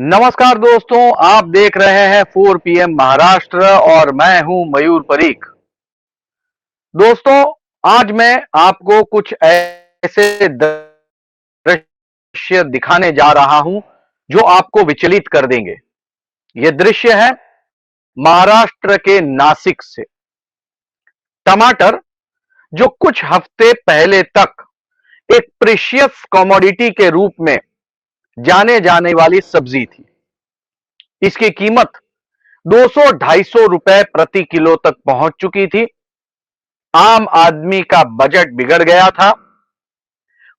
नमस्कार दोस्तों, आप देख रहे हैं 4 PM महाराष्ट्र और मैं हूं मयूर परीख। दोस्तों, आज मैं आपको कुछ ऐसे दृश्य दिखाने जा रहा हूं जो आपको विचलित कर देंगे। ये दृश्य है महाराष्ट्र के नासिक से। टमाटर, जो कुछ हफ्ते पहले तक एक प्रीशियस कमोडिटी के रूप में जाने जाने वाली सब्जी थी, इसकी कीमत 200-250 रुपए प्रति किलो तक पहुंच चुकी थी। आम आदमी का बजट बिगड़ गया था।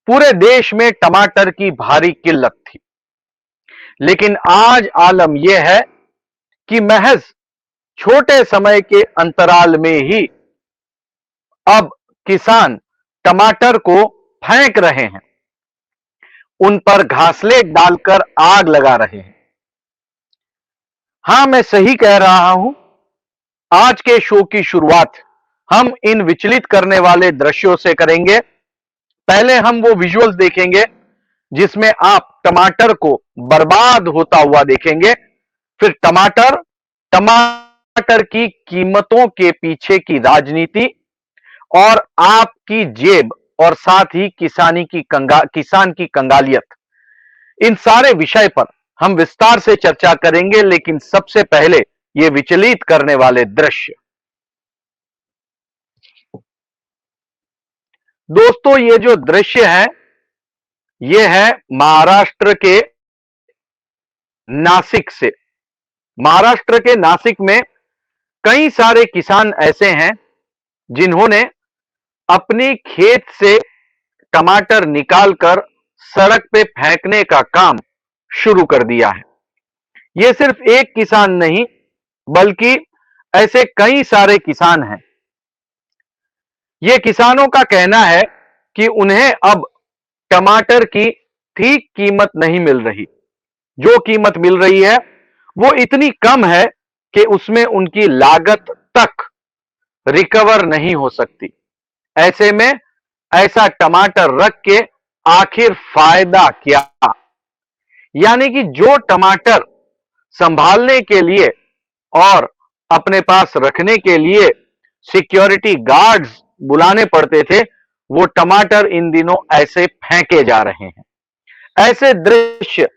पूरे देश में टमाटर की भारी किल्लत थी। लेकिन आज आलम यह है कि महज छोटे समय के अंतराल में ही अब किसान टमाटर को फेंक रहे हैं, उन पर घासलेट डालकर आग लगा रहे हैं। हां, मैं सही कह रहा हूं। आज के शो की शुरुआत हम इन विचलित करने वाले दृश्यों से करेंगे। पहले हम वो विजुअल्स देखेंगे जिसमें आप टमाटर को बर्बाद होता हुआ देखेंगे। फिर टमाटर की कीमतों के पीछे की राजनीति और आपकी जेब और साथ ही किसान की कंगालियत, इन सारे विषय पर हम विस्तार से चर्चा करेंगे। लेकिन सबसे पहले ये विचलित करने वाले दृश्य। दोस्तों, ये जो दृश्य है ये है महाराष्ट्र के नासिक से। महाराष्ट्र के नासिक में कई सारे किसान ऐसे हैं जिन्होंने अपनी खेत से टमाटर निकालकर सड़क पे फेंकने का काम शुरू कर दिया है। यह सिर्फ एक किसान नहीं, बल्कि ऐसे कई सारे किसान हैं। ये किसानों का कहना है कि उन्हें अब टमाटर की ठीक कीमत नहीं मिल रही। जो कीमत मिल रही है वो इतनी कम है कि उसमें उनकी लागत तक रिकवर नहीं हो सकती। ऐसे में ऐसा टमाटर रख के आखिर फायदा क्या? यानी कि जो टमाटर संभालने के लिए और अपने पास रखने के लिए सिक्योरिटी गार्ड्स बुलाने पड़ते थे, वो टमाटर इन दिनों ऐसे फेंके जा रहे हैं। ऐसे दृश्य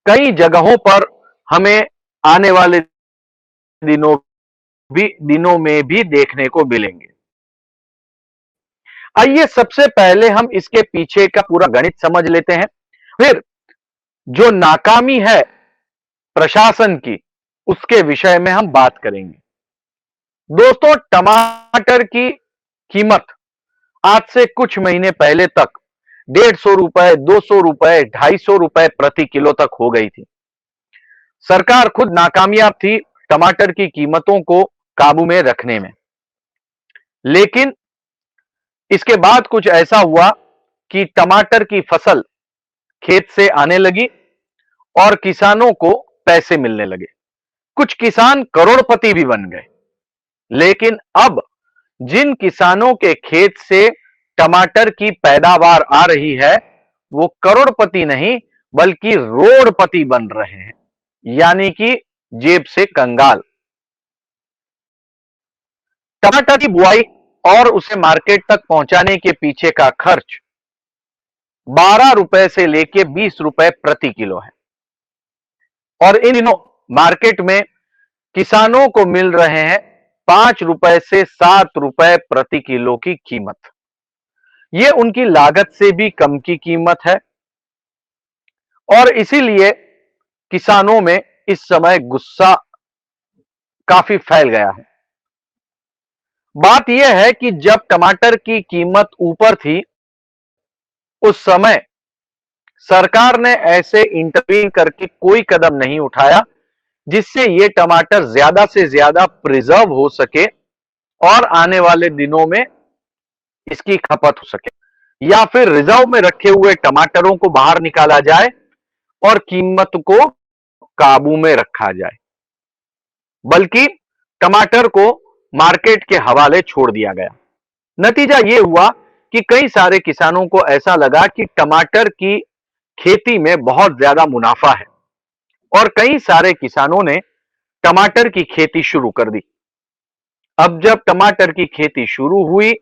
कई जगहों पर हमें आने वाले दिनों में भी देखने को मिलेंगे। आइए सबसे पहले हम इसके पीछे का पूरा गणित समझ लेते हैं। फिर जो नाकामी है प्रशासन की, उसके विषय में हम बात करेंगे। दोस्तों, टमाटर की कीमत आज से कुछ महीने पहले तक 150 रुपए, 200 रुपए, 250 रुपए प्रति किलो तक हो गई थी। सरकार खुद नाकामयाब थी टमाटर की कीमतों को काबू में रखने में। लेकिन इसके बाद कुछ ऐसा हुआ कि टमाटर की फसल खेत से आने लगी और किसानों को पैसे मिलने लगे। कुछ किसान करोड़पति भी बन गए। लेकिन अब जिन किसानों के खेत से टमाटर की पैदावार आ रही है, वो करोड़पति नहीं बल्कि रोड़पति बन रहे हैं, यानी कि जेब से कंगाल। टमाटर की बुआई और उसे मार्केट तक पहुंचाने के पीछे का खर्च 12 रुपए से लेके 20 रुपए प्रति किलो है। और इन दिनों मार्केट में किसानों को मिल रहे हैं 5 रुपए से 7 रुपए प्रति किलो की कीमत। यह उनकी लागत से भी कम की कीमत है और इसीलिए किसानों में इस समय गुस्सा काफी फैल गया है। बात यह है कि जब टमाटर की कीमत ऊपर थी, उस समय सरकार ने ऐसे इंटरवीन करके कोई कदम नहीं उठाया जिससे ये टमाटर ज्यादा से ज्यादा प्रिजर्व हो सके और आने वाले दिनों में इसकी खपत हो सके, या फिर रिजर्व में रखे हुए टमाटरों को बाहर निकाला जाए और कीमत को काबू में रखा जाए। बल्कि टमाटर को मार्केट के हवाले छोड़ दिया गया। नतीजा यह हुआ कि कई सारे किसानों को ऐसा लगा कि टमाटर की खेती में बहुत ज्यादा मुनाफा है, और कई सारे किसानों ने टमाटर की खेती शुरू कर दी। अब जब टमाटर की खेती शुरू हुई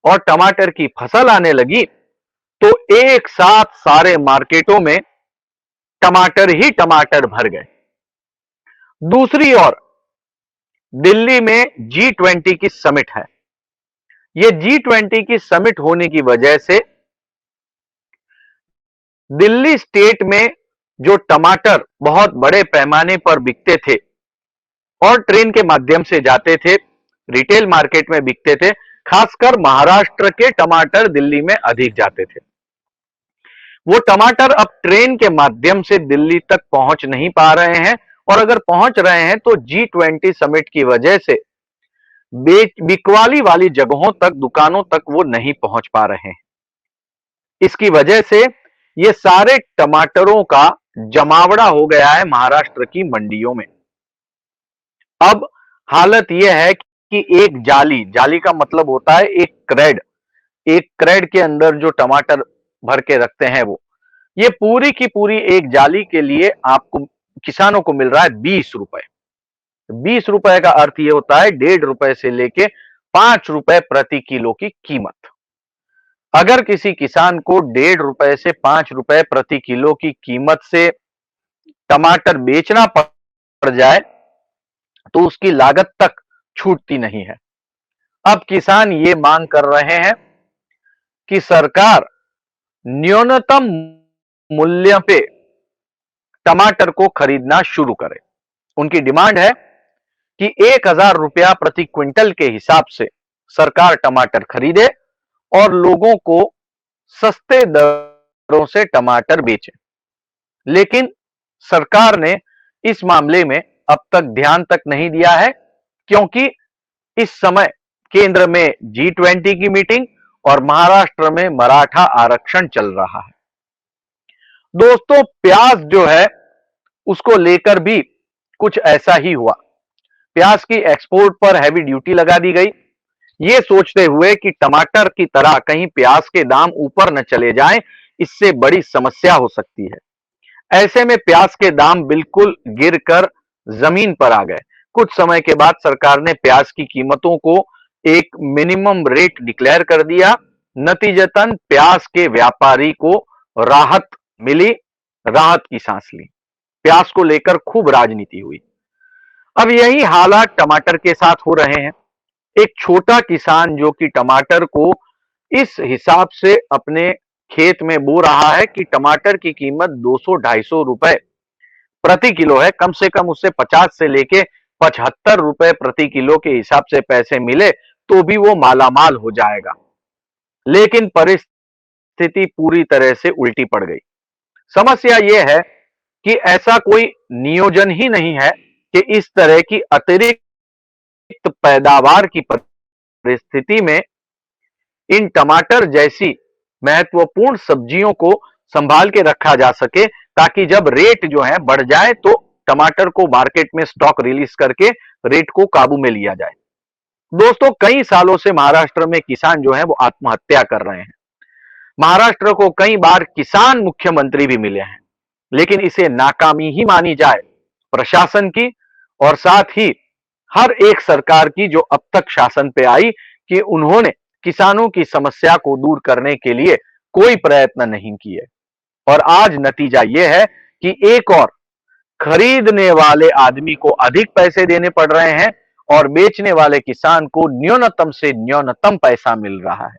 और टमाटर की फसल आने लगी, तो एक साथ सारे मार्केटों में टमाटर ही टमाटर भर गए। दूसरी ओर दिल्ली में G20 की समिट है। ये G20 की समिट होने की वजह से दिल्ली स्टेट में जो टमाटर बहुत बड़े पैमाने पर बिकते थे और ट्रेन के माध्यम से जाते थे, रिटेल मार्केट में बिकते थे, खासकर महाराष्ट्र के टमाटर दिल्ली में अधिक जाते थे। वो टमाटर अब ट्रेन के माध्यम से दिल्ली तक पहुंच नहीं पा रहे हैं, और अगर पहुंच रहे हैं तो G20 समिट की वजह से बिकवाली वाली जगहों तक, दुकानों तक वो नहीं पहुंच पा रहे हैं। इसकी वजह से ये सारे टमाटरों का जमावड़ा हो गया है महाराष्ट्र की मंडियों में। अब हालत यह है कि एक जाली, जाली का मतलब होता है एक क्रेड के अंदर जो टमाटर भर के रखते हैं वो, ये पूरी की पूरी एक जाली के लिए आपको, किसानों को मिल रहा है 20 रुपए। 20 रुपए का अर्थ ये होता है 1.5 रुपए से लेके 5 रुपए प्रति किलो की कीमत। अगर किसी किसान को 1.5 रुपए से 5 रुपए प्रति किलो की कीमत से टमाटर बेचना पड़ जाए तो उसकी लागत तक छूटती नहीं है। अब किसान ये मांग कर रहे हैं कि सरकार न्यूनतम मूल्य पे टमाटर को खरीदना शुरू करे। उनकी डिमांड है कि 1,000 रुपया प्रति क्विंटल के हिसाब से सरकार टमाटर खरीदे और लोगों को सस्ते दरों से टमाटर बेचे। लेकिन सरकार ने इस मामले में अब तक ध्यान तक नहीं दिया है, क्योंकि इस समय केंद्र में G20 की मीटिंग और महाराष्ट्र में मराठा आरक्षण चल रहा है। दोस्तों, प्याज जो है उसको लेकर भी कुछ ऐसा ही हुआ। प्याज की एक्सपोर्ट पर हैवी ड्यूटी लगा दी गई, ये सोचते हुए कि टमाटर की तरह कहीं प्याज के दाम ऊपर न चले जाएं, इससे बड़ी समस्या हो सकती है। ऐसे में प्याज के दाम बिल्कुल गिरकर जमीन पर आ गए। कुछ समय के बाद सरकार ने प्याज की कीमतों को एक मिनिमम रेट डिक्लेयर कर दिया। नतीजतन प्याज के व्यापारी को राहत मिली, राहत की सांस ली। प्याज को लेकर खूब राजनीति हुई। अब यही हालात टमाटर के साथ हो रहे हैं। एक छोटा किसान जो कि टमाटर को इस हिसाब से अपने खेत में बो रहा है कि टमाटर की कीमत 200-250 रुपए प्रति किलो है, कम से कम उससे 50 से लेके 75 रुपए प्रति किलो के हिसाब से पैसे मिले तो भी वो मालामाल हो जाएगा। लेकिन परिस्थिति पूरी तरह से उल्टी पड़ गई। समस्या यह है कि ऐसा कोई नियोजन ही नहीं है कि इस तरह की अतिरिक्त पैदावार की परिस्थिति में इन टमाटर जैसी महत्वपूर्ण सब्जियों को संभाल के रखा जा सके, ताकि जब रेट जो है बढ़ जाए तो टमाटर को मार्केट में स्टॉक रिलीज करके रेट को काबू में लिया जाए। दोस्तों, कई सालों से महाराष्ट्र में किसान जो है वो आत्महत्या कर रहे हैं। महाराष्ट्र को कई बार किसान मुख्यमंत्री भी मिले हैं, लेकिन इसे नाकामी ही मानी जाए प्रशासन की और साथ ही हर एक सरकार की जो अब तक शासन पे आई, कि उन्होंने किसानों की समस्या को दूर करने के लिए कोई प्रयत्न नहीं किए। और आज नतीजा यह है कि एक और खरीदने वाले आदमी को अधिक पैसे देने पड़ रहे हैं और बेचने वाले किसान को न्यूनतम से न्यूनतम पैसा मिल रहा है।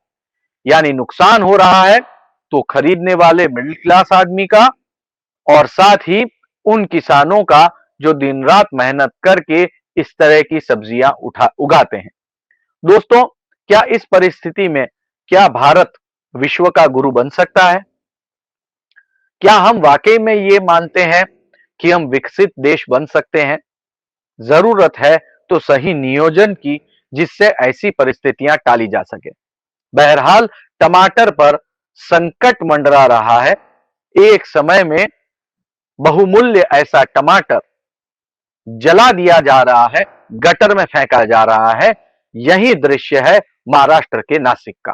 यानी नुकसान हो रहा है तो खरीदने वाले मिडिल क्लास आदमी का, और साथ ही उन किसानों का जो दिन रात मेहनत करके इस तरह की सब्जियां उगाते हैं। दोस्तों, क्या इस परिस्थिति में क्या भारत विश्व का गुरु बन सकता है? क्या हम वाकई में ये मानते हैं कि हम विकसित देश बन सकते हैं? जरूरत है तो सही नियोजन की, जिससे ऐसी परिस्थितियां टाली जा सके। बहरहाल टमाटर पर संकट मंडरा रहा है। एक समय में बहुमूल्य ऐसा टमाटर जला दिया जा रहा है, गटर में फेंका जा रहा है। यही दृश्य है महाराष्ट्र के नासिक का।